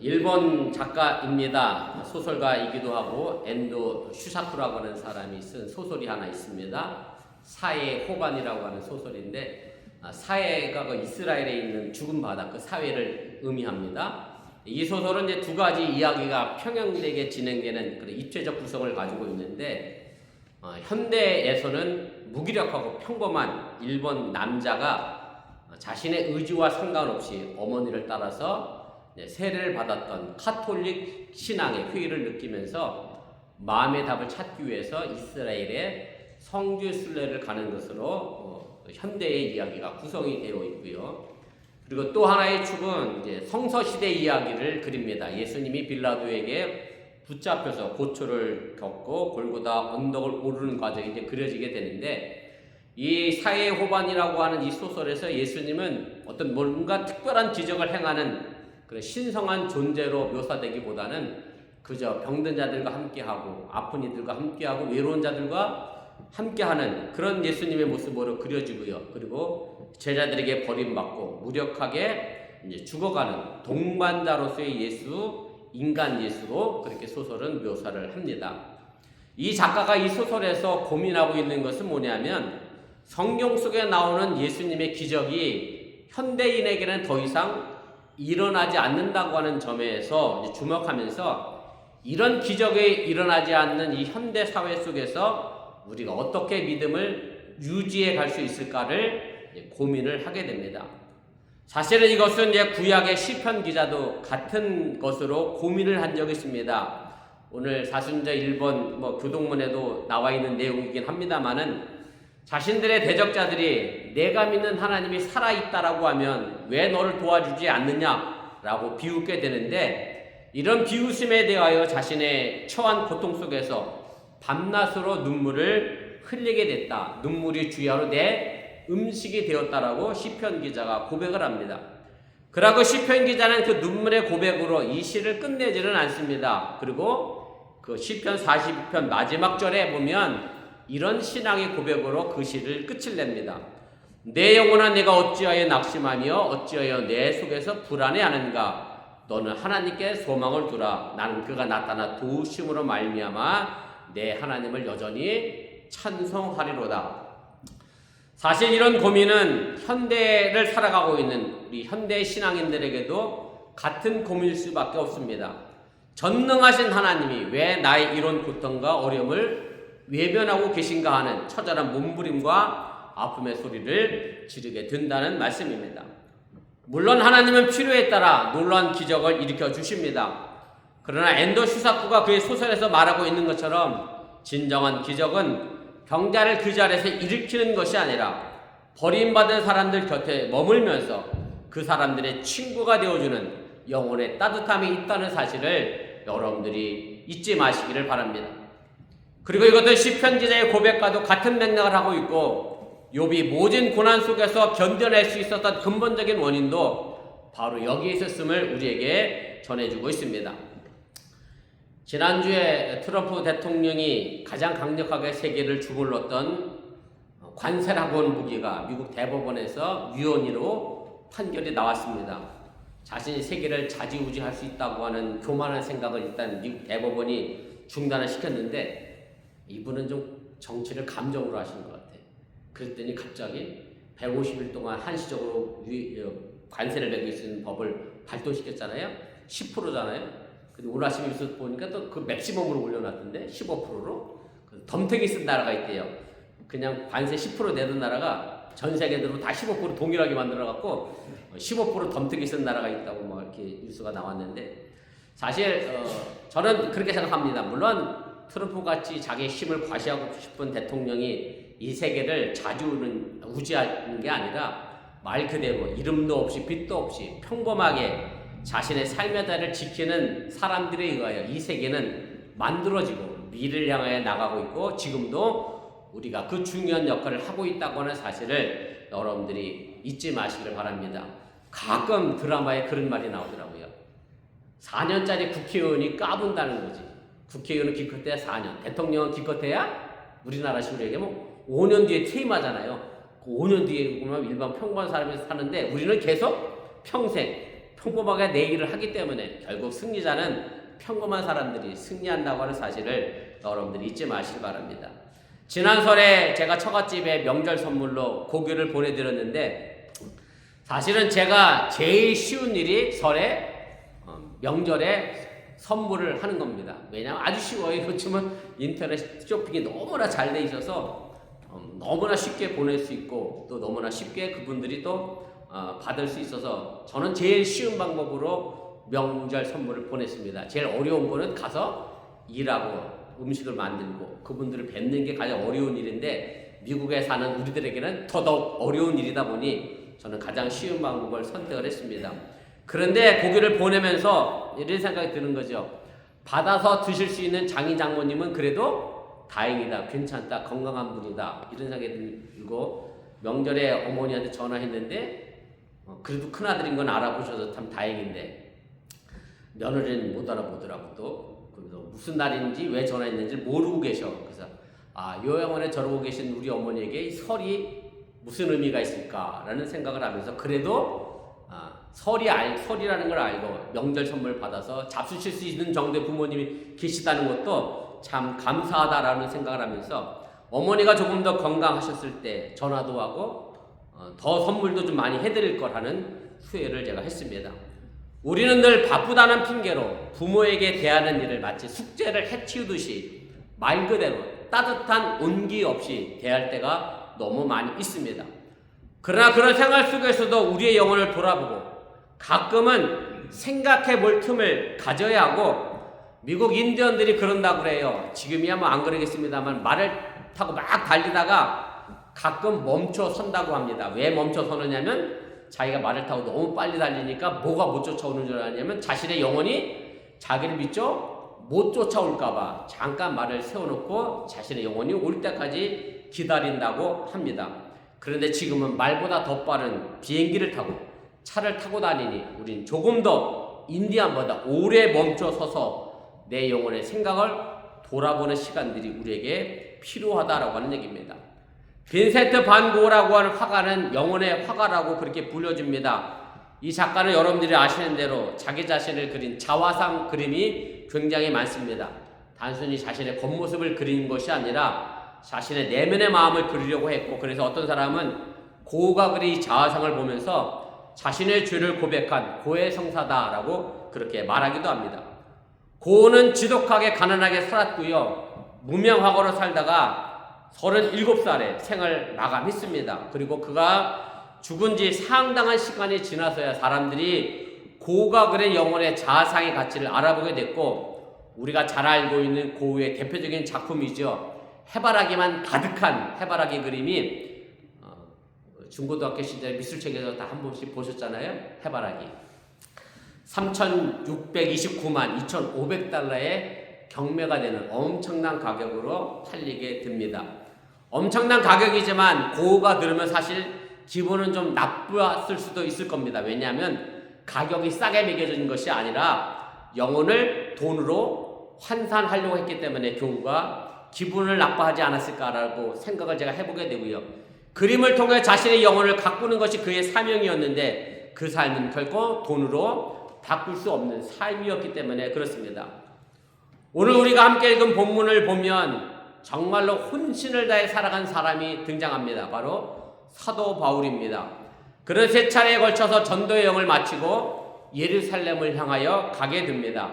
일본 작가입니다. 소설가이기도 하고 엔도 슈사쿠라고 하는 사람이 쓴 소설이 하나 있습니다. 사해 호반이라고 하는 소설인데 사해가 그 이스라엘에 있는 죽은 바다 그 사회를 의미합니다. 이 소설은 이제 두 가지 이야기가 평행되게 진행되는 그런 입체적 구성을 가지고 있는데 현대에서는 무기력하고 평범한 일본 남자가 자신의 의지와 상관없이 어머니를 따라서 세례를 받았던 카톨릭 신앙의 회의를 느끼면서 마음의 답을 찾기 위해서 이스라엘의 성지 순례를 가는 것으로 현대의 이야기가 구성이 되어 있고요. 그리고 또 하나의 축은 이제 성서 시대 이야기를 그립니다. 예수님이 빌라도에게 붙잡혀서 고초를 겪고 골고다 언덕을 오르는 과정이 이제 그려지게 되는데 이 사해 호반이라고 하는 이 소설에서 예수님은 어떤 뭔가 특별한 기적을 행하는 그런 신성한 존재로 묘사되기보다는 그저 병든 자들과 함께하고 아픈 이들과 함께하고 외로운 자들과 함께하는 그런 예수님의 모습으로 그려지고요. 그리고 제자들에게 버림받고 무력하게 이제 죽어가는 동반자로서의 예수, 인간 예수로 그렇게 소설은 묘사를 합니다. 이 작가가 이 소설에서 고민하고 있는 것은 뭐냐면 성경 속에 나오는 예수님의 기적이 현대인에게는 더 이상 일어나지 않는다고 하는 점에서 주목하면서 이런 기적이 일어나지 않는 이 현대 사회 속에서 우리가 어떻게 믿음을 유지해 갈 수 있을까를 고민을 하게 됩니다. 사실은 이것은 이제 구약의 시편 기자도 같은 것으로 고민을 한 적이 있습니다. 오늘 사순절 1번 교동문에도 나와 있는 내용이긴 합니다만은 자신들의 대적자들이 내가 믿는 하나님이 살아있다라고 하면 왜 너를 도와주지 않느냐라고 비웃게 되는데 이런 비웃음에 대하여 자신의 처한 고통 속에서 밤낮으로 눈물을 흘리게 됐다. 눈물이 주야로 내 음식이 되었다라고 시편 기자가 고백을 합니다. 그러고 시편 기자는 그 눈물의 고백으로 이 시를 끝내지는 않습니다. 그리고 그 시편 42편 마지막 절에 보면 이런 신앙의 고백으로 그 시를 끝을 냅니다. 내 영혼아 내가 어찌하여 낙심하며 어찌하여 내 속에서 불안해하는가. 너는 하나님께 소망을 두라. 나는 그가 나타나 도우심으로 말미암아 내 하나님을 여전히 찬송하리로다. 사실 이런 고민은 현대를 살아가고 있는 우리 현대 신앙인들에게도 같은 고민일 수밖에 없습니다. 전능하신 하나님이 왜 나의 이런 고통과 어려움을 외면하고 계신가 하는 처절한 몸부림과 아픔의 소리를 지르게 된다는 말씀입니다. 물론 하나님은 필요에 따라 놀라운 기적을 일으켜 주십니다. 그러나 엔도 슈사쿠가 그의 소설에서 말하고 있는 것처럼 진정한 기적은 병자를 그 자리에서 일으키는 것이 아니라 버림받은 사람들 곁에 머물면서 그 사람들의 친구가 되어주는 영혼의 따뜻함이 있다는 사실을 여러분들이 잊지 마시기를 바랍니다. 그리고 이것은 시편 기자의 고백과도 같은 맥락을 하고 있고 욥이 모진 고난 속에서 견뎌낼 수 있었던 근본적인 원인도 바로 여기에 있었음을 우리에게 전해주고 있습니다. 지난주에 트럼프 대통령이 가장 강력하게 세계를 주물렀던 관세라고 하는 무기가 미국 대법원에서 유언으로 판결이 나왔습니다. 자신이 세계를 좌지우지할 수 있다고 하는 교만한 생각을 일단 미국 대법원이 중단을 시켰는데 이분은 좀 정치를 감정으로 하시는 것 같아요. 그랬더니 갑자기 150일 동안 한시적으로 관세를 내고 있는 법을 발동시켰잖아요. 10%잖아요. 근데 오늘 아침에 뉴스 보니까 또 그 맥시멈으로 올려놨던데 15%로 덤태기 쓴 나라가 있대요. 그냥 관세 10% 내던 나라가 전 세계적으로 다 15% 동일하게 만들어갖고 15% 덤태기 쓴 나라가 있다고 막 이렇게 뉴스가 나왔는데 사실 저는 그렇게 생각합니다. 물론 트럼프 같이 자기의 힘을 과시하고 싶은 대통령이 이 세계를 좌지우지하는 게 아니라 말 그대로 이름도 없이 빛도 없이 평범하게 자신의 삶의 달을 지키는 사람들에 의하여 이 세계는 만들어지고 미래를 향하여 나가고 있고 지금도 우리가 그 중요한 역할을 하고 있다고 하는 사실을 여러분들이 잊지 마시기를 바랍니다. 가끔 드라마에 그런 말이 나오더라고요. 4년짜리 국회의원이 까분다는 거지. 국회의원은 기껏해야 4년, 대통령은 기껏해야 우리나라 식으로 얘기하면 5년 뒤에 퇴임하잖아요. 그 5년 뒤에 보면 일반 평범한 사람이 사는데 우리는 계속 평생 평범하게 내 일을 하기 때문에 결국 승리자는 평범한 사람들이 승리한다고 하는 사실을 여러분들이 잊지 마시기 바랍니다. 지난 설에 제가 처갓집에 명절 선물로 고기를 보내드렸는데 사실은 제가 제일 쉬운 일이 설에 명절에 선물을 하는 겁니다. 왜냐하면 아주 쉬워요. 그렇지만 인터넷 쇼핑이 너무나 잘 돼 있어서 너무나 쉽게 보낼 수 있고 또 너무나 쉽게 그분들이 또 받을 수 있어서 저는 제일 쉬운 방법으로 명절 선물을 보냈습니다. 제일 어려운 거는 가서 일하고 음식을 만들고 그분들을 뵙는 게 가장 어려운 일인데 미국에 사는 우리들에게는 더더욱 어려운 일이다 보니 저는 가장 쉬운 방법을 선택을 했습니다. 그런데 고기를 보내면서 이런 생각이 드는 거죠. 받아서 드실 수 있는 장인 장모님은 그래도 다행이다, 괜찮다, 건강한 분이다 이런 생각이 들고 명절에 어머니한테 전화했는데 그래도 큰아들인 건 알아보셔서 참 다행인데 며느리는 못 알아보더라고. 또 그래서 무슨 날인지 왜 전화했는지 모르고 계셔. 그래서 요양원에 저러고 계신 우리 어머니에게 이 설이 무슨 의미가 있을까라는 생각을 하면서 그래도 설이라는 걸 알고 명절 선물 받아서 잡수실 수 있는 정도의 부모님이 계시다는 것도 참 감사하다라는 생각을 하면서 어머니가 조금 더 건강하셨을 때 전화도 하고 더 선물도 좀 많이 해드릴 거라는 후회를 제가 했습니다. 우리는 늘 바쁘다는 핑계로 부모에게 대하는 일을 마치 숙제를 해치우듯이 말 그대로 따뜻한 온기 없이 대할 때가 너무 많이 있습니다. 그러나 그런 생활 속에서도 우리의 영혼을 돌아보고 가끔은 생각해 볼 틈을 가져야 하고 미국 인디언들이 그런다고 그래요. 지금이야 뭐 안 그러겠습니다만 말을 타고 막 달리다가 가끔 멈춰 선다고 합니다. 왜 멈춰 서느냐면 자기가 말을 타고 너무 빨리 달리니까 뭐가 못 쫓아오는 줄 아냐면 자신의 영혼이 자기를 믿죠? 못 쫓아올까봐 잠깐 말을 세워놓고 자신의 영혼이 올 때까지 기다린다고 합니다. 그런데 지금은 말보다 더 빠른 비행기를 타고 차를 타고 다니니 우린 조금 더 인디안보다 오래 멈춰 서서 내 영혼의 생각을 돌아보는 시간들이 우리에게 필요하다라고 하는 얘기입니다. 빈센트 반 고흐라고 하는 화가는 영혼의 화가라고 그렇게 불려집니다. 이 작가는 여러분들이 아시는 대로 자기 자신을 그린 자화상 그림이 굉장히 많습니다. 단순히 자신의 겉모습을 그리는 것이 아니라 자신의 내면의 마음을 그리려고 했고 그래서 어떤 사람은 고흐가 그린 자화상을 보면서 자신의 죄를 고백한 고해 성사다라고 그렇게 말하기도 합니다. 고흐는 지독하게 가난하게 살았고요. 무명화가로 살다가 37살에 생을 마감했습니다. 그리고 그가 죽은 지 상당한 시간이 지나서야 사람들이 고흐가 그린 영혼의 자아상의 가치를 알아보게 됐고 우리가 잘 알고 있는 고흐의 대표적인 작품이죠. 해바라기만 가득한 해바라기 그림이 중고등학교 시절에 미술책에서 다 한 번씩 보셨잖아요. 해바라기 3,629만 2,500달러에 경매가 되는 엄청난 가격으로 팔리게 됩니다. 엄청난 가격이지만 고흐가 들으면 사실 기분은 좀 나빴을 수도 있을 겁니다. 왜냐하면 가격이 싸게 매겨진 것이 아니라 영혼을 돈으로 환산하려고 했기 때문에 교우가 기분을 나빠하지 않았을까라고 생각을 제가 해보게 되고요. 그림을 통해 자신의 영혼을 가꾸는 것이 그의 사명이었는데 그 삶은 결코 돈으로 바꿀 수 없는 삶이었기 때문에 그렇습니다. 오늘 우리가 함께 읽은 본문을 보면 정말로 혼신을 다해 살아간 사람이 등장합니다. 바로 사도 바울입니다. 그는 3차례에 걸쳐서 전도의 영을 마치고 예루살렘을 향하여 가게 됩니다.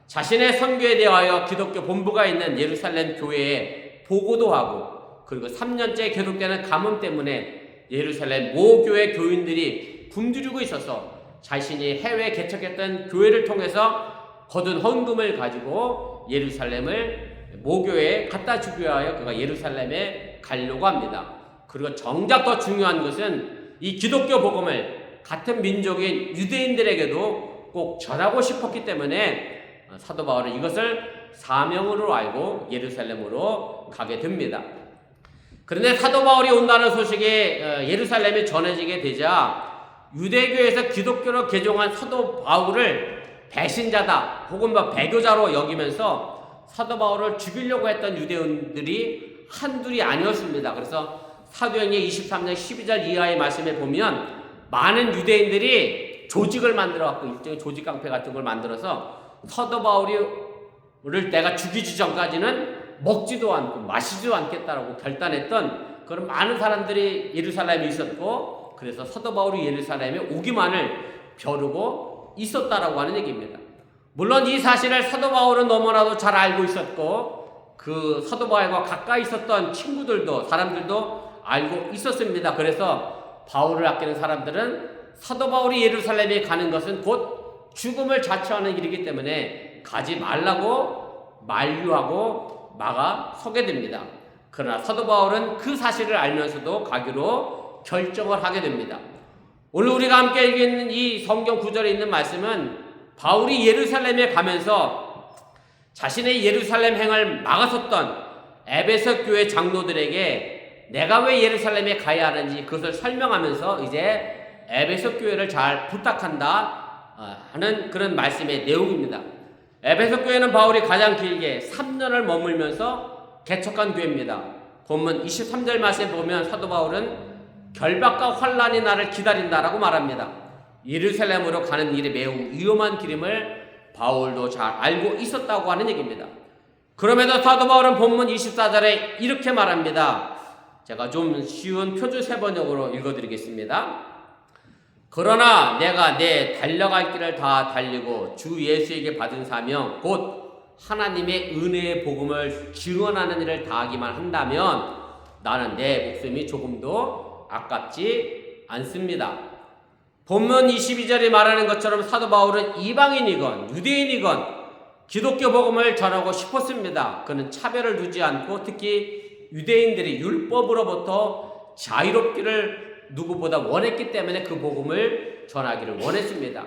자신의 선교에 대하여 기독교 본부가 있는 예루살렘 교회에 보고도 하고 그리고 3년째 계속되는 가뭄 때문에 예루살렘 모 교회 교인들이 굶주리고 있어서 자신이 해외에 개척했던 교회를 통해서 거둔 헌금을 가지고 예루살렘을 모교회에 갖다 주기 위하여 그가 예루살렘에 가려고 합니다. 그리고 정작 더 중요한 것은 이 기독교 복음을 같은 민족인 유대인들에게도 꼭 전하고 싶었기 때문에 사도 바울은 이것을 사명으로 알고 예루살렘으로 가게 됩니다. 그런데 사도 바울이 온다는 소식이 예루살렘에 전해지게 되자 유대교에서 기독교로 개종한 사도 바울을 배신자다 혹은 배교자로 여기면서 사도 바울을 죽이려고 했던 유대인들이 한둘이 아니었습니다. 그래서 사도행전 23장 12절 이하의 말씀에 보면 많은 유대인들이 조직을 만들어 갖고 일종의 조직 깡패 같은 걸 만들어서 사도 바울을 내가 죽이기 전까지는 먹지도 않고 마시지도 않겠다라고 결단했던 그런 많은 사람들이 예루살렘에 있었고, 그래서 사도 바울이 예루살렘에 오기만을 벼르고 있었다라고 하는 얘기입니다. 물론 이 사실을 사도 바울은 너무나도 잘 알고 있었고, 그 사도 바울과 가까이 있었던 친구들도, 사람들도 알고 있었습니다. 그래서 바울을 아끼는 사람들은 사도 바울이 예루살렘에 가는 것은 곧 죽음을 자처하는 일이기 때문에 가지 말라고 만류하고 막아서게 됩니다. 그러나 사도 바울은 그 사실을 알면서도 가기로 결정을 하게 됩니다. 오늘 우리가 함께 읽는 이 성경 구절에 있는 말씀은 바울이 예루살렘에 가면서 자신의 예루살렘 행을 막았었던 에베소 교회 장로들에게 내가 왜 예루살렘에 가야 하는지 그것을 설명하면서 이제 에베소 교회를 잘 부탁한다 하는 그런 말씀의 내용입니다. 에베소 교회는 바울이 가장 길게 3년을 머물면서 개척한 교회입니다. 본문 23절 말씀에 보면 사도 바울은 결박과 환란이 나를 기다린다라고 말합니다. 예루살렘으로 가는 일이 매우 위험한 길임을 바울도 잘 알고 있었다고 하는 얘기입니다. 그럼에도 사도 바울은 본문 24절에 이렇게 말합니다. 제가 좀 쉬운 표준 세번역으로 읽어드리겠습니다. 그러나 내가 내 달려갈 길을 다 달리고 주 예수에게 받은 사명 곧 하나님의 은혜의 복음을 증언하는 일을 다하기만 한다면 나는 내 목숨이 조금도 아깝지 않습니다. 본문 22절이 말하는 것처럼 사도 바울은 이방인이건 유대인이건 기독교 복음을 전하고 싶었습니다. 그는 차별을 두지 않고 특히 유대인들이 율법으로부터 자유롭기를 누구보다 원했기 때문에 그 복음을 전하기를 원했습니다.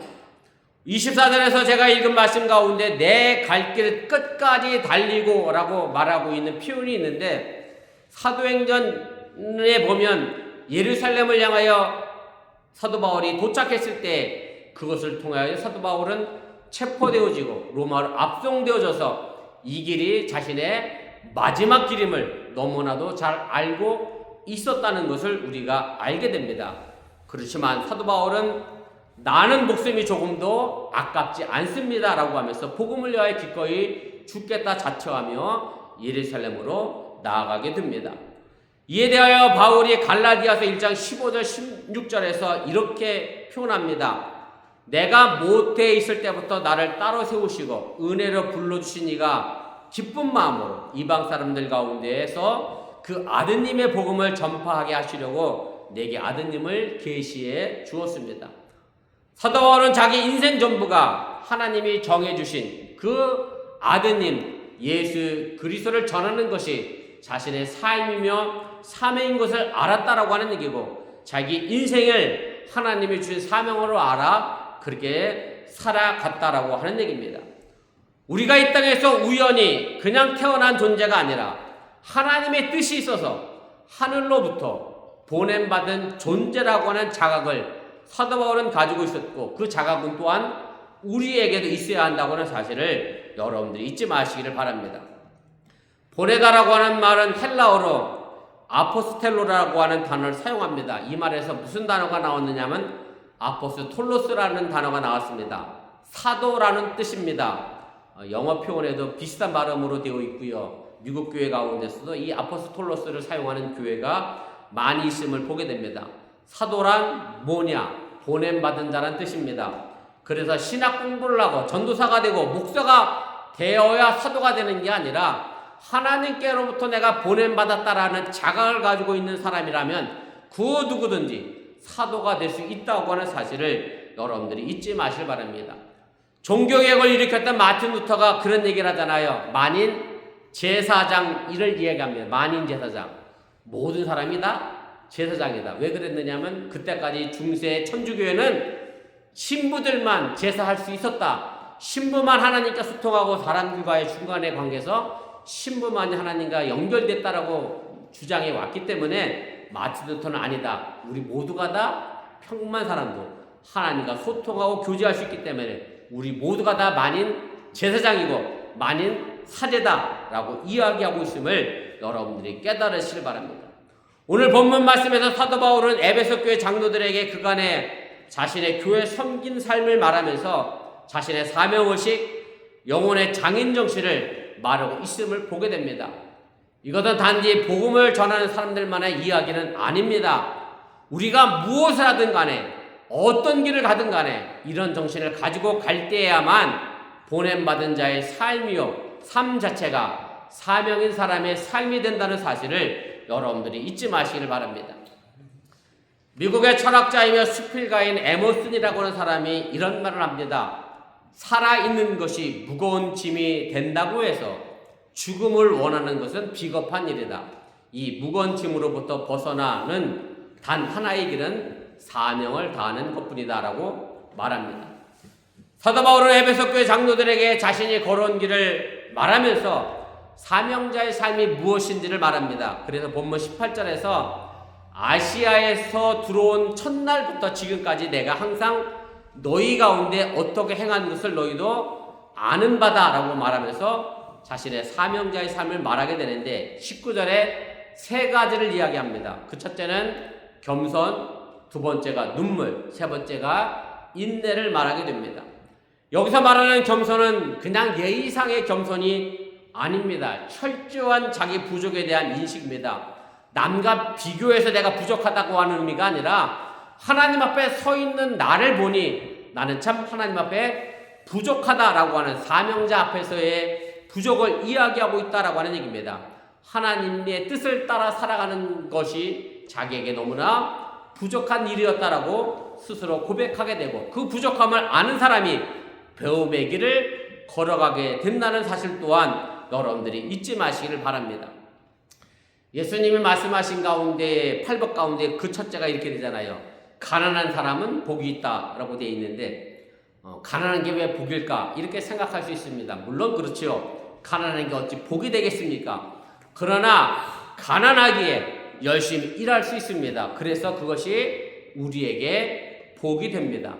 24절에서 제가 읽은 말씀 가운데 내 갈 길 끝까지 달리고 라고 말하고 있는 표현이 있는데, 사도행전에 보면 예루살렘을 향하여 사도 바울이 도착했을 때 그것을 통하여 사도 바울은 체포되어지고 로마로 압송되어져서 이 길이 자신의 마지막 길임을 너무나도 잘 알고 있었다는 것을 우리가 알게 됩니다. 그렇지만 사도 바울은 나는 목숨이 조금도 아깝지 않습니다 라고 하면서 복음을 위하여 기꺼이 죽겠다 자처하며 예루살렘으로 나아가게 됩니다. 이에 대하여 바울이 갈라디아서 1장 15절 16절에서 이렇게 표현합니다. 내가 모태에 있을 때부터 나를 따로 세우시고 은혜로 불러주신 이가 기쁜 마음으로 이방 사람들 가운데에서 그 아드님의 복음을 전파하게 하시려고 내게 아드님을 계시해 주었습니다. 사도 바울은 자기 인생 전부가 하나님이 정해주신 그 아드님 예수 그리스도를 전하는 것이 자신의 삶이며 사명인 것을 알았다라고 하는 얘기고, 자기 인생을 하나님이 주신 사명으로 알아 그렇게 살아갔다라고 하는 얘기입니다. 우리가 이 땅에서 우연히 그냥 태어난 존재가 아니라 하나님의 뜻이 있어서 하늘로부터 보냄받은 존재라고 하는 자각을 사도 바울은 가지고 있었고, 그 자각은 또한 우리에게도 있어야 한다고 하는 사실을 여러분들이 잊지 마시기를 바랍니다. 보내다라고 하는 말은 헬라어로 아포스텔로라고 하는 단어를 사용합니다. 이 말에서 무슨 단어가 나왔느냐면 아포스톨로스라는 단어가 나왔습니다. 사도라는 뜻입니다. 영어 표현에도 비슷한 발음으로 되어 있고요. 미국 교회 가운데서도 이 아포스톨로스를 사용하는 교회가 많이 있음을 보게 됩니다. 사도란 뭐냐? 보냄받은 자란 뜻입니다. 그래서 신학 공부를 하고 전도사가 되고 목사가 되어야 사도가 되는 게 아니라 하나님께로부터 내가 보냄받았다라는 자각을 가지고 있는 사람이라면 그 누구든지 사도가 될 수 있다고 하는 사실을 여러분들이 잊지 마시길 바랍니다. 종교개혁을 일으켰던 마틴 루터가 그런 얘기를 하잖아요. 만인 제사장 이를 이야기합니다. 만인 제사장. 모든 사람이 다 제사장이다. 왜 그랬느냐면 그때까지 중세 천주교회는 신부들만 제사할 수 있었다. 신부만 하나님과 소통하고 사람들과의 중간의 관계에서 신부만이 하나님과 연결됐다라고 주장해 왔기 때문에 마틴 루터는 아니다. 우리 모두가 다 평범한 사람도 하나님과 소통하고 교제할 수 있기 때문에 우리 모두가 다 만인 제사장이고 만인 사제다라고 이야기하고 있음을 여러분들이 깨달으시길 바랍니다. 오늘 본문 말씀에서 사도 바울은 에베소 교회 장로들에게 그간의 자신의 교회 섬긴 삶을 말하면서 자신의 사명의식, 영혼의 장인 정신을 말하고 있음을 보게 됩니다. 이것은 단지 복음을 전하는 사람들만의 이야기는 아닙니다. 우리가 무엇을 하든 간에 어떤 길을 가든 간에 이런 정신을 가지고 갈 때야만 보냄받은 자의 삶이요, 삶 자체가 사명인 사람의 삶이 된다는 사실을 여러분들이 잊지 마시기를 바랍니다. 미국의 철학자이며 수필가인 에머슨이라고 하는 사람이 이런 말을 합니다. 살아있는 것이 무거운 짐이 된다고 해서 죽음을 원하는 것은 비겁한 일이다. 이 무거운 짐으로부터 벗어나는 단 하나의 길은 사명을 다하는 것뿐이다 라고 말합니다. 사도 바울은 에베소 교회 장로들에게 자신이 걸어온 길을 말하면서 사명자의 삶이 무엇인지를 말합니다. 그래서 본문 18절에서 아시아에서 들어온 첫날부터 지금까지 내가 항상 너희 가운데 어떻게 행한 것을 너희도 아는 바다 라고 말하면서 자신의 사명자의 삶을 말하게 되는데 19절에 세 가지를 이야기합니다. 그 첫째는 겸손, 두 번째가 눈물, 세 번째가 인내를 말하게 됩니다. 여기서 말하는 겸손은 그냥 예의상의 겸손이 아닙니다. 철저한 자기 부족에 대한 인식입니다. 남과 비교해서 내가 부족하다고 하는 의미가 아니라 하나님 앞에 서 있는 나를 보니 나는 참 하나님 앞에 부족하다라고 하는 사명자 앞에서의 부족을 이야기하고 있다라고 하는 얘기입니다. 하나님의 뜻을 따라 살아가는 것이 자기에게 너무나 부족한 일이었다라고 스스로 고백하게 되고 그 부족함을 아는 사람이 배움의 길을 걸어가게 된다는 사실 또한 여러분들이 잊지 마시기를 바랍니다. 예수님이 말씀하신 가운데 8법 가운데 그 첫째가 이렇게 되잖아요. 가난한 사람은 복이 있다라고 되어 있는데 가난한 게 왜 복일까? 이렇게 생각할 수 있습니다. 물론 그렇죠. 가난한 게 어찌 복이 되겠습니까? 그러나 가난하기에 열심히 일할 수 있습니다. 그래서 그것이 우리에게 복이 됩니다.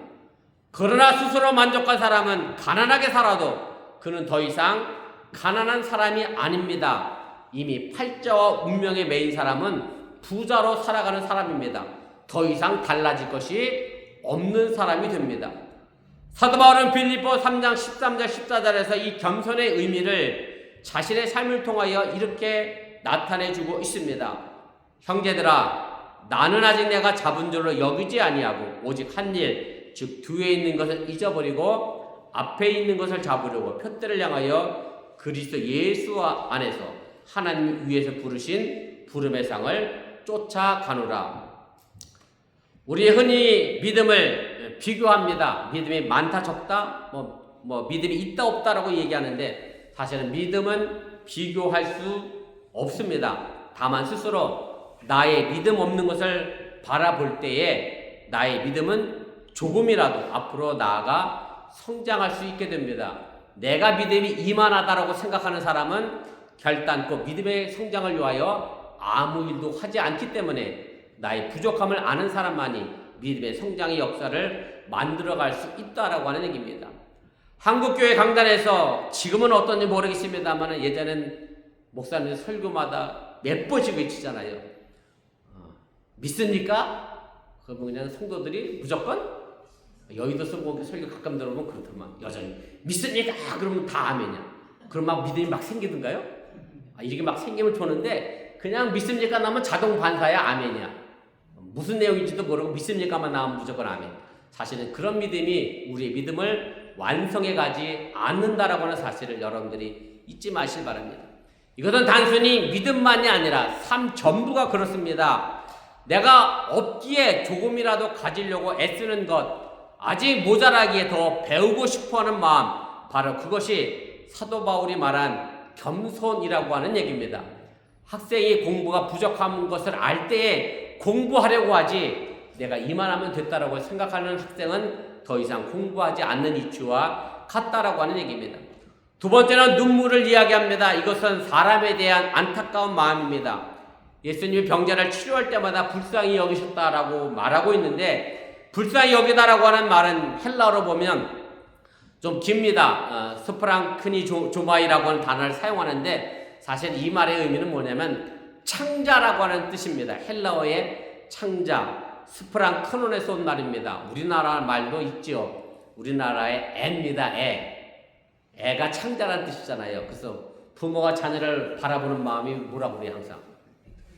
그러나 스스로 만족한 사람은 가난하게 살아도 그는 더 이상 가난한 사람이 아닙니다. 이미 팔자와 운명에 매인 사람은 부자로 살아가는 사람입니다. 더 이상 달라질 것이 없는 사람이 됩니다. 사도 바울은 빌립보 3장 13절 14절에서 이 겸손의 의미를 자신의 삶을 통하여 이렇게 나타내주고 있습니다. 형제들아, 나는 아직 내가 잡은 줄로 여기지 아니하고 오직 한 일, 즉 뒤에 있는 것을 잊어버리고 앞에 있는 것을 잡으려고 표대를 향하여 그리스도 예수 안에서 하나님 위에서 부르신 부름의 상을 쫓아가노라. 우리 흔히 믿음을 비교합니다. 믿음이 많다 적다, 믿음이 있다 없다라고 얘기하는데 사실은 믿음은 비교할 수 없습니다. 다만 스스로 나의 믿음 없는 것을 바라볼 때에 나의 믿음은 조금이라도 앞으로 나아가 성장할 수 있게 됩니다. 내가 믿음이 이만하다라고 생각하는 사람은 결단코 믿음의 성장을 위하여 아무 일도 하지 않기 때문에 나의 부족함을 아는 사람만이 믿음의 성장의 역사를 만들어갈 수 있다라고 하는 얘기입니다. 한국교회 강단에서 지금은 어떤지 모르겠습니다만 예전엔 목사님 설교마다 몇 번씩 외치잖아요. 믿습니까? 그러면 그냥 성도들이 무조건 여의도 성공회 설교 가끔 들어보면 그렇더만 여전히 믿습니까? 그러면 다 아멘이야. 그럼 막 믿음이 막 생기던가요? 이렇게 막 생김을 보는데 그냥 믿습니까? 나오면 자동 반사야 아멘이야. 무슨 내용인지도 모르고 믿습니까만 나오면 무조건 아멘. 사실은 그런 믿음이 우리의 믿음을 완성해 가지 않는다라고 하는 사실을 여러분들이 잊지 마시길 바랍니다. 이것은 단순히 믿음만이 아니라 삶 전부가 그렇습니다. 내가 없기에 조금이라도 가지려고 애쓰는 것, 아직 모자라기에 더 배우고 싶어하는 마음, 바로 그것이 사도 바울이 말한 겸손이라고 하는 얘기입니다. 학생이 공부가 부족한 것을 알 때에 공부하려고 하지 내가 이만하면 됐다라고 생각하는 학생은 더 이상 공부하지 않는 이치와 같다라고 하는 얘기입니다. 두 번째는 눈물을 이야기합니다. 이것은 사람에 대한 안타까운 마음입니다. 예수님이 병자를 치료할 때마다 불쌍히 여기셨다라고 말하고 있는데 불쌍히 여기다라고 하는 말은 헬라어로 보면 좀 깁니다. 스프랑크니 조마이라고 하는 단어를 사용하는데 사실 이 말의 의미는 뭐냐면 창자라고 하는 뜻입니다. 헬라어의 창자. 스프랑 크논에서 온 말입니다. 우리나라 말도 있죠. 우리나라의 애입니다. 애가 창자라는 뜻이잖아요. 그래서 부모가 자녀를 바라보는 마음이 뭐라고 그래요? 항상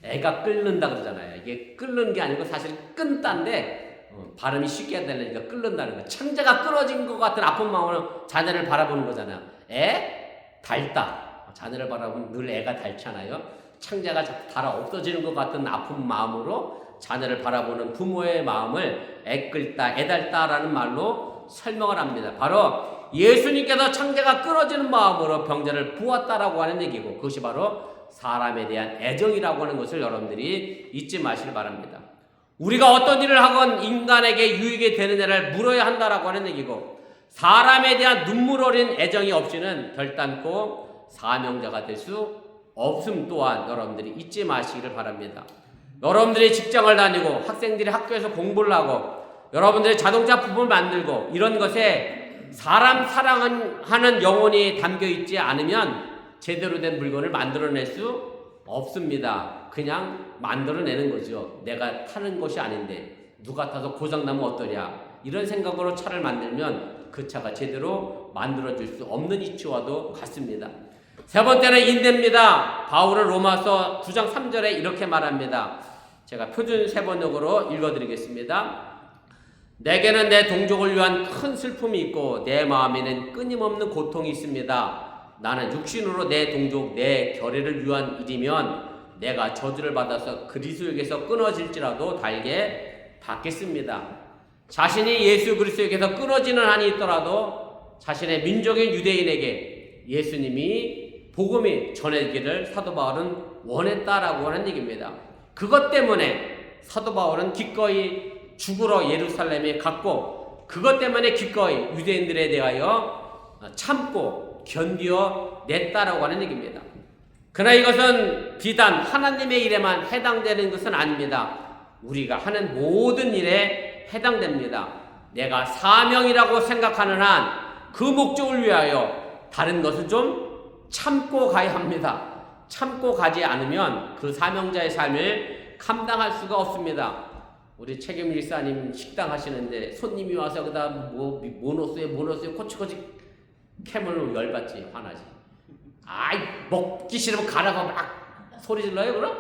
애가 끓는다 그러잖아요. 이게 끓는 게 아니고 사실 끈다인데 발음이 쉽게 되려니까 끓는다는 거. 창자가 끊어진 것 같은 아픈 마음으로 자녀를 바라보는 거잖아요. 달다. 자녀를 바라보면 늘 애가 닳잖아요. 창자가 달아 없어지는 것 같은 아픈 마음으로 자녀를 바라보는 부모의 마음을 애끓다, 애달다라는 말로 설명을 합니다. 바로 예수님께서 창자가 끊어지는 마음으로 병자를 부었다라고 하는 얘기고, 그것이 바로 사람에 대한 애정이라고 하는 것을 여러분들이 잊지 마시길 바랍니다. 우리가 어떤 일을 하건 인간에게 유익이 되느냐를 물어야 한다라고 하는 얘기고, 사람에 대한 눈물 어린 애정이 없이는 결단코 사명자가 될 수 없음 또한 여러분들이 잊지 마시기를 바랍니다. 여러분들이 직장을 다니고 학생들이 학교에서 공부를 하고 여러분들이 자동차 부품을 만들고 이런 것에 사람 사랑하는 영혼이 담겨 있지 않으면 제대로 된 물건을 만들어낼 수 없습니다. 그냥 만들어내는 거죠. 내가 타는 것이 아닌데 누가 타서 고장나면 어떠냐, 이런 생각으로 차를 만들면 그 차가 제대로 만들어질 수 없는 이치와도 같습니다. 세 번째는 인내입니다. 바울은 로마서 9장 3절에 이렇게 말합니다. 제가 표준 세번역으로 읽어드리겠습니다. 내게는 내 동족을 위한 큰 슬픔이 있고 내 마음에는 끊임없는 고통이 있습니다. 나는 육신으로 내 동족, 내 결의를 위한 일이면 내가 저주를 받아서 그리스도에게서 끊어질지라도 달게 받겠습니다. 자신이 예수 그리스도에게서 끊어지는 한이 있더라도 자신의 민족인 유대인에게 예수님이 복음이 전해지기를 사도 바울은 원했다라고 하는 얘기입니다. 그것 때문에 사도 바울은 기꺼이 죽으러 예루살렘에 갔고, 그것 때문에 기꺼이 유대인들에 대하여 참고 견디어 냈다라고 하는 얘기입니다. 그러나 이것은 비단 하나님의 일에만 해당되는 것은 아닙니다. 우리가 하는 모든 일에 해당됩니다. 내가 사명이라고 생각하는 한 그 목적을 위하여 다른 것은 좀 참고 가야 합니다. 참고 가지 않으면 그 사명자의 삶을 감당할 수가 없습니다. 우리 책임 일사님 식당 하시는데 손님이 와서 그다 뭐 넣었어요 코치코치 캐물로 열받지, 화나지. 아이 먹기 싫으면 가라고 막 소리 질러요 그럼?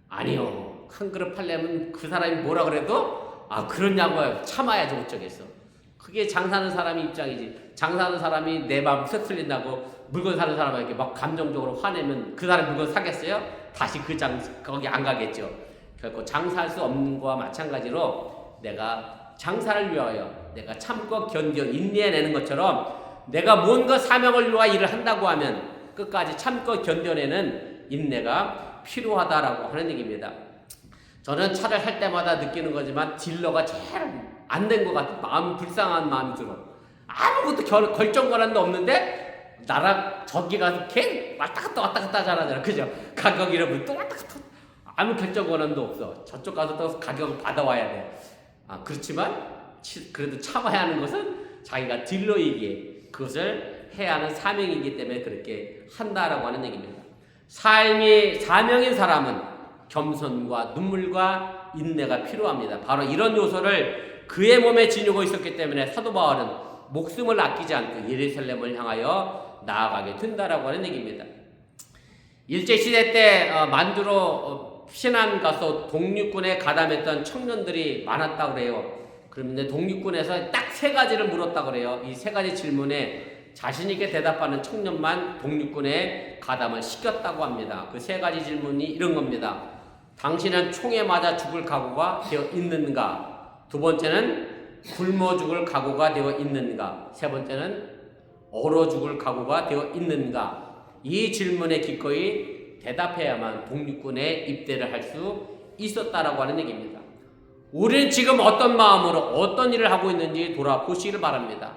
아니요. 한 그릇 팔려면 그 사람이 뭐라 그래도 그러냐고요. 참아야지 어쩌겠어. 그게 장사하는 사람의 입장이지. 장사하는 사람이 내 마음 쇠틀린다고 물건 사는 사람에게 막 감정적으로 화내면 그 사람 물건 사겠어요? 다시 거기 안 가겠죠. 결코 장사할 수 없는 것과 마찬가지로 내가 장사를 위하여 내가 참고 견뎌 인내해내는 것처럼 내가 뭔가 사명을 위하여 일을 한다고 하면 끝까지 참고 견뎌내는 인내가 필요하다라고 하는 얘기입니다. 저는 차를 살 때마다 느끼는 거지만 딜러가 제일 안 된 것 같은 마음, 불쌍한 마음이 들어. 아무것도 결정 권한도 없는데 나랑 저기 가서 걔 왔다 갔다 잘하잖아. 그죠? 가격 이러면 또 왔다 갔다. 아무 결정 권한도 없어. 저쪽 가서 또 가격을 받아와야 돼. 그렇지만 그래도 참아야 하는 것은 자기가 딜러이기에 그것을 해야 하는 사명이기 때문에 그렇게 한다라고 하는 얘기입니다. 삶이 사명인 사람은 겸손과 눈물과 인내가 필요합니다. 바로 이런 요소를 그의 몸에 지니고 있었기 때문에 사도 바울은 목숨을 아끼지 않고 예루살렘을 향하여 나아가게 된다라고 하는 얘기입니다. 일제시대 때 만주로 피난 가서 독립군에 가담했던 청년들이 많았다고 그래요. 그런데 독립군에서 딱 세 가지를 물었다고 그래요. 이 세 가지 질문에 자신있게 대답하는 청년만 독립군에 가담을 시켰다고 합니다. 그 세 가지 질문이 이런 겁니다. 당신은 총에 맞아 죽을 각오가 되어 있는가? 두 번째는 굶어 죽을 각오가 되어 있는가? 세 번째는 얼어 죽을 각오가 되어 있는가? 이 질문에 기꺼이 대답해야만 독립군에 입대를 할 수 있었다라고 하는 얘기입니다. 우리는 지금 어떤 마음으로 어떤 일을 하고 있는지 돌아보시기를 바랍니다.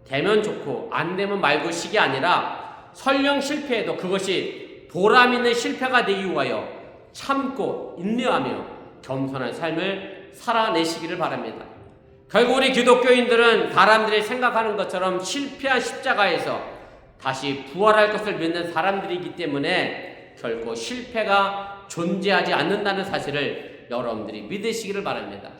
되면 좋고 안 되면 말고식이 아니라 설령 실패해도 그것이 보람 있는 실패가 되기 위하여 참고 인내하며 겸손한 삶을 살아내시기를 바랍니다. 결국 우리 기독교인들은 사람들이 생각하는 것처럼 실패한 십자가에서 다시 부활할 것을 믿는 사람들이기 때문에 결코 실패가 존재하지 않는다는 사실을 여러분들이 믿으시기를 바랍니다.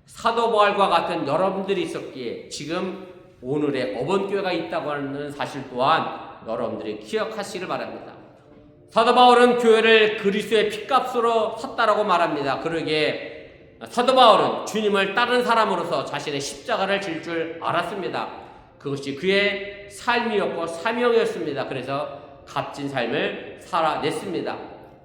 사도 바울과 같은 여러분들이 있었기에 지금 오늘의 어번교회가 있다고 하는 사실 또한 여러분들이 기억하시기를 바랍니다. 사도 바울은 교회를 그리스도의 핏값으로 샀다라고 말합니다. 그러기에 사도 바울은 주님을 따른 사람으로서 자신의 십자가를 질 줄 알았습니다. 그것이 그의 삶이었고 사명이었습니다. 그래서 값진 삶을 살아냈습니다.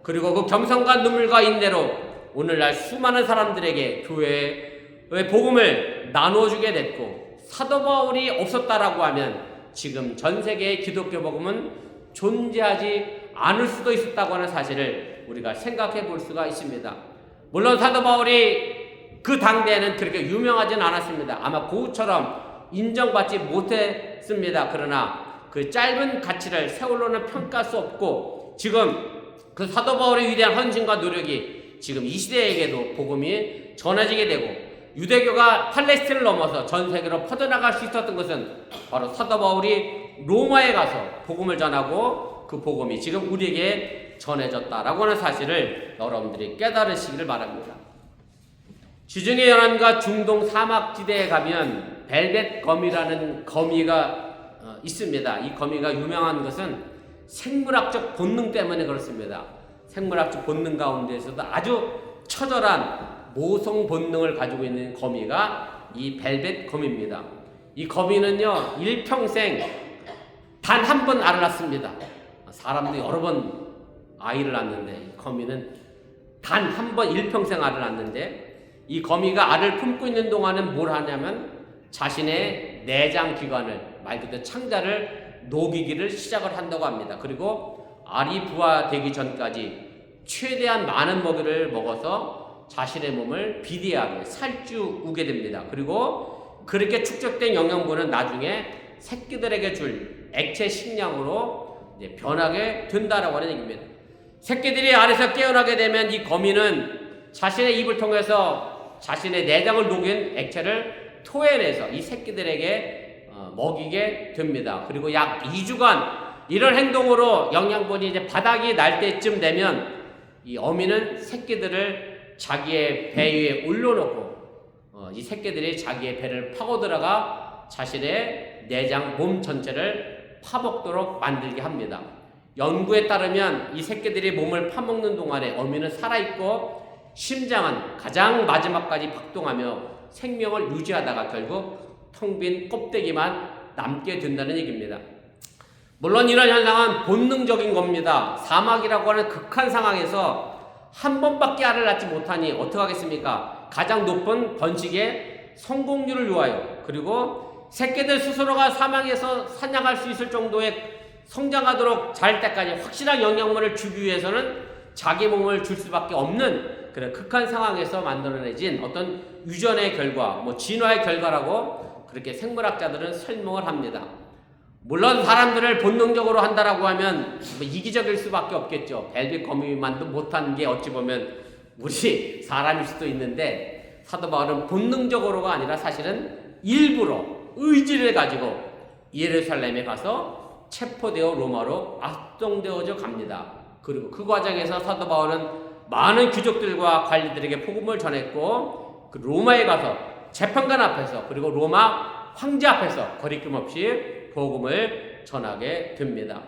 그리고 그 겸손과 눈물과 인내로 오늘날 수많은 사람들에게 교회의 복음을 나눠주게 됐고, 사도 바울이 없었다라고 하면 지금 전 세계의 기독교 복음은 존재하지 않을 수도 있었다고 하는 사실을 우리가 생각해 볼 수가 있습니다. 물론 사도 바울이 그 당대에는 그렇게 유명하진 않았습니다. 아마 고우처럼 인정받지 못했습니다. 그러나 그 짧은 가치를 세월로는 평가할 수 없고, 지금 그 사도 바울의 위대한 헌신과 노력이 지금 이 시대에게도 복음이 전해지게 되고, 유대교가 팔레스틴을 넘어서 전 세계로 퍼져나갈 수 있었던 것은 바로 사도 바울이 로마에 가서 복음을 전하고 그 복음이 지금 우리에게 전해졌다라고 하는 사실을 여러분들이 깨달으시기를 바랍니다. 지중해 연안과 중동 사막지대에 가면 벨벳 거미라는 거미가 있습니다. 이 거미가 유명한 것은 생물학적 본능 때문에 그렇습니다. 생물학적 본능 가운데에서도 아주 처절한 모성 본능을 가지고 있는 거미가 이 벨벳 거미입니다. 이 거미는요, 일평생 단 한 번 알을 낳습니다. 사람도 여러 번 아이를 낳는데 이 거미는 단 한 번 일평생 알을 낳는데, 이 거미가 알을 품고 있는 동안은 뭘 하냐면 자신의 내장 기관을, 말 그대로 창자를 녹이기를 시작을 한다고 합니다. 그리고 알이 부화되기 전까지 최대한 많은 먹이를 먹어서 자신의 몸을 비대하게 살찌우게 됩니다. 그리고 그렇게 축적된 영양분은 나중에 새끼들에게 줄 액체 식량으로 변하게 된다라고 하는 얘기입니다. 새끼들이 알에서 깨어나게 되면 이 거미는 자신의 입을 통해서 자신의 내장을 녹인 액체를 토해내서 이 새끼들에게 먹이게 됩니다. 그리고 약 2주간 이런 행동으로 영양분이 이제 바닥이 날 때쯤 되면 이 어미는 새끼들을 자기의 배 위에 올려놓고 이 새끼들이 자기의 배를 파고 들어가 자신의 내장 몸 전체를 파먹도록 만들게 합니다. 연구에 따르면 이 새끼들이 몸을 파먹는 동안에 어미는 살아있고 심장은 가장 마지막까지 박동하며 생명을 유지하다가 결국 텅 빈 껍데기만 남게 된다는 얘기입니다. 물론 이런 현상은 본능적인 겁니다. 사막이라고 하는 극한 상황에서 한 번밖에 알을 낳지 못하니 어떡하겠습니까? 가장 높은 번식의 성공률을 위하여, 그리고 새끼들 스스로가 사막에서 사냥할 수 있을 정도의 성장하도록 자랄 때까지 확실한 영양분을 주기 위해서는 자기 몸을 줄 수밖에 없는 그런 극한 상황에서 만들어내진 어떤 유전의 결과, 진화의 결과라고 그렇게 생물학자들은 설명을 합니다. 물론 사람들을 본능적으로 한다라고 하면 이기적일 수밖에 없겠죠. 벨벳 거미만도 못한 게 어찌 보면 우리 사람일 수도 있는데, 사도 바울은 본능적으로가 아니라 사실은 일부러 의지를 가지고 예루살렘에 가서 체포되어 로마로 압송되어져 갑니다. 그리고 그 과정에서 사도 바울은 많은 귀족들과 관리들에게 복음을 전했고, 그 로마에 가서 재판관 앞에서 그리고 로마 황제 앞에서 거리낌 없이 복음을 전하게 됩니다.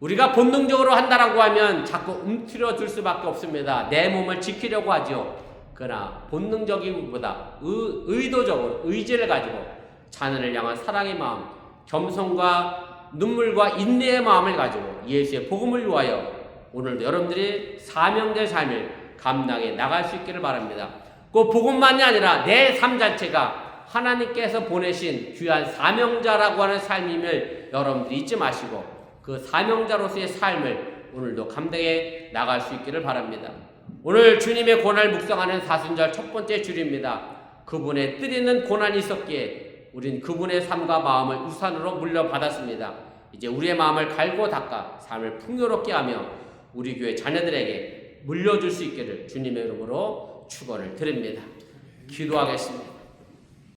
우리가 본능적으로 한다라고 하면 자꾸 움츠러들 수밖에 없습니다. 내 몸을 지키려고 하죠. 그러나 본능적이기보다 의도적으로 의지를 가지고 자녀를 향한 사랑의 마음, 겸손과 눈물과 인내의 마음을 가지고 예수의 복음을 위하여 오늘도 여러분들이 사명될 삶을 감당해 나갈 수 있기를 바랍니다. 그 복음만이 아니라 내 삶 자체가 하나님께서 보내신 귀한 사명자라고 하는 삶임을 여러분들이 잊지 마시고 그 사명자로서의 삶을 오늘도 감당해 나갈 수 있기를 바랍니다. 오늘 주님의 고난을 묵상하는 사순절 첫 번째 주일입니다. 그분의 뜻 있는 고난이 있었기에 우린 그분의 삶과 마음을 우산으로 물려받았습니다. 이제 우리의 마음을 갈고 닦아 삶을 풍요롭게 하며 우리 교회 자녀들에게 물려줄 수 있기를 주님의 이름으로 축원을 드립니다. 기도하겠습니다.